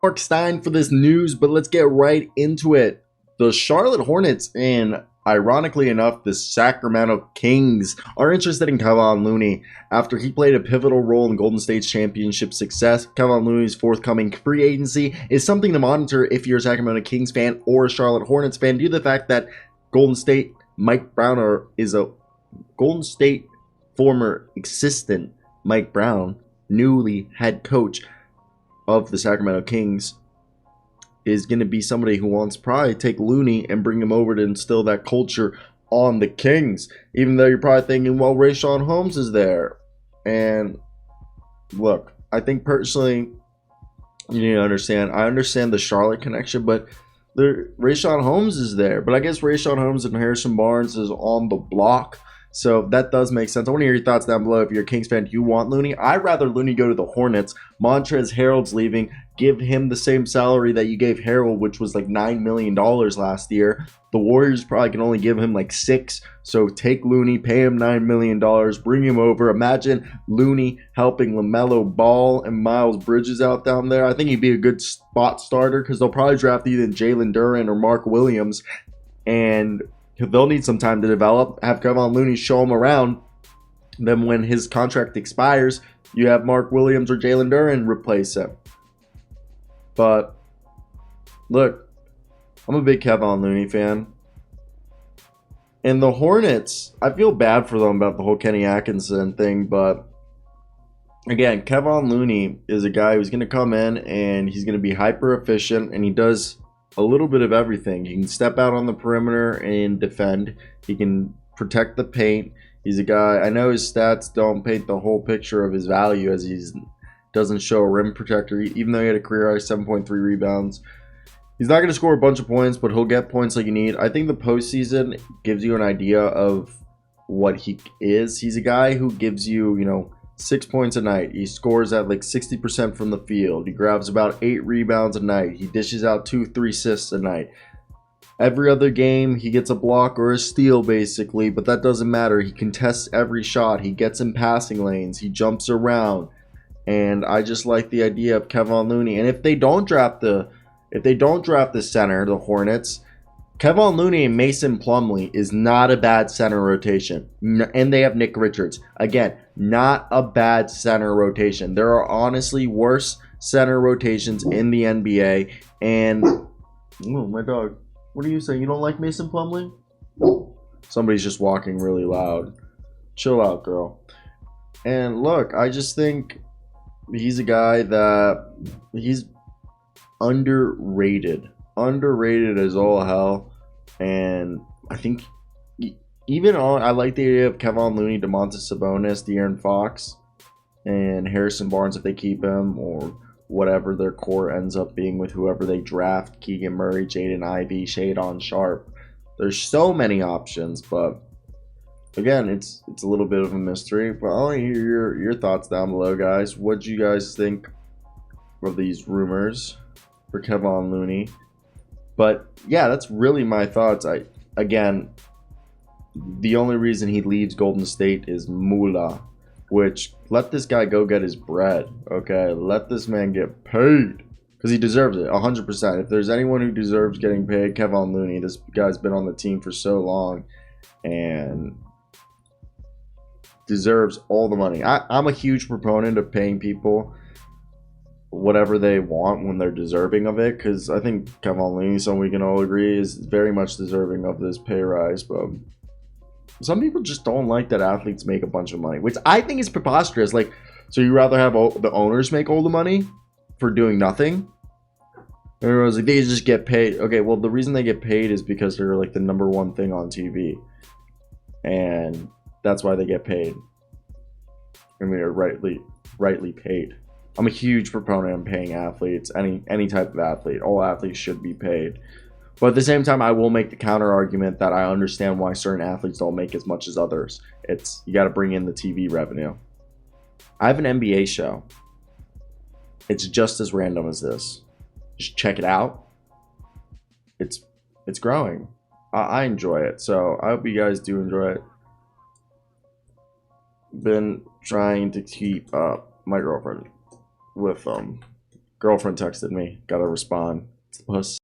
Mark Stein for this news, but let's get right into it. The Charlotte Hornets and ironically enough, the Sacramento Kings are interested in Kevon Looney after he played a pivotal role in Golden State's championship success. Kevon Looney's forthcoming free agency is something to monitor if you're a Sacramento Kings fan or a Charlotte Hornets fan, due to the fact that Golden State Mike Brown is a Golden State former assistant Mike Brown, newly head coach of the Sacramento Kings, is going to be somebody who wants to probably take Looney and bring him over to instill that culture on the Kings. Even though you're probably thinking, well, Rayshawn Holmes is there. And look, I think personally, you need to understand, I understand the Charlotte connection, but Rayshawn Holmes is there. But I guess Rayshawn Holmes and Harrison Barnes is on the block. So that does make sense. I want to hear your thoughts down below. If you're a Kings fan, do you want Looney? I'd rather Looney go to the Hornets. Montrezl Harrell's leaving. Give him the same salary that you gave Harrell, which was like $9 million last year. The Warriors probably can only give him like $6 million. So take Looney, pay him $9 million, bring him over. Imagine Looney helping LaMelo Ball and Miles Bridges out down there. I think he'd be a good spot starter because they'll probably draft either Jalen Duren or Mark Williams. And they'll need some time to develop. Have Kevon Looney show them around. Then when his contract expires, you have Mark Williams or Jalen Duren replace him. But look, I'm a big Kevon Looney fan. And the Hornets, I feel bad for them about the whole Kenny Atkinson thing, but again, Kevon Looney is a guy who's going to come in and he's going to be hyper efficient, and he does a little bit of everything. He can step out on the perimeter and defend. He can protect the paint. He's a guy, I know his stats don't paint the whole picture of his value, as he doesn't show a rim protector, even though he had a career high 7.3 rebounds. He's not going to score a bunch of points, but he'll get points like you need. I think the postseason gives you an idea of what he is. He's a guy who gives you, 6 points a night. He scores at like 60% from the field. He grabs about 8 rebounds a night. He dishes out 2-3 assists a night. Every other game, he gets a block or a steal, basically, but that doesn't matter. He contests every shot. He gets in passing lanes. He jumps around. And I just like the idea of Kevon Looney. And if they don't draft the center, the Hornets, Kevon Looney and Mason Plumlee is not a bad center rotation. And they have Nick Richards. Again, not a bad center rotation. There are honestly worse center rotations in the NBA. And, oh, my dog. What are you saying? You don't like Mason Plumlee? Somebody's just walking really loud. Chill out, girl. And look, I just think he's a guy that he's underrated. Underrated as all hell. And I think I like the idea of Kevon Looney, Domantas Sabonis, De'Aaron Fox, and Harrison Barnes if they keep him, or whatever their core ends up being with whoever they draft. Keegan Murray, Jaden Ivey, Shadon Sharp. There's so many options, but again, it's a little bit of a mystery. But I want to hear your thoughts down below, guys. What do you guys think of these rumors for Kevon Looney? But yeah, that's really my thoughts. The only reason he leaves Golden State is moolah, which let this guy go get his bread. Okay, let this man get paid because he deserves it 100%. If there's anyone who deserves getting paid, Kevon Looney. This guy's been on the team for so long and deserves all the money. I'm a huge proponent of paying people whatever they want when they're deserving of it, because I think Kevon Looney, someone we can all agree, is very much deserving of this pay rise. But some people just don't like that athletes make a bunch of money, which I think is preposterous. Like, so you rather have the owners make all the money for doing nothing? Everyone's like, they just get paid. Okay, well, the reason they get paid is because they're like the number one thing on TV, and that's why they get paid. I mean, they're rightly paid. I'm a huge proponent of paying athletes, any type of athlete. All athletes should be paid. But at the same time, I will make the counter argument that I understand why certain athletes don't make as much as others. You got to bring in the TV revenue. I have an NBA show. It's just as random as this. Just check it out. It's growing. I enjoy it, so I hope you guys do enjoy it. Been trying to keep my girlfriend with Girlfriend texted me. Gotta respond. It's the puss.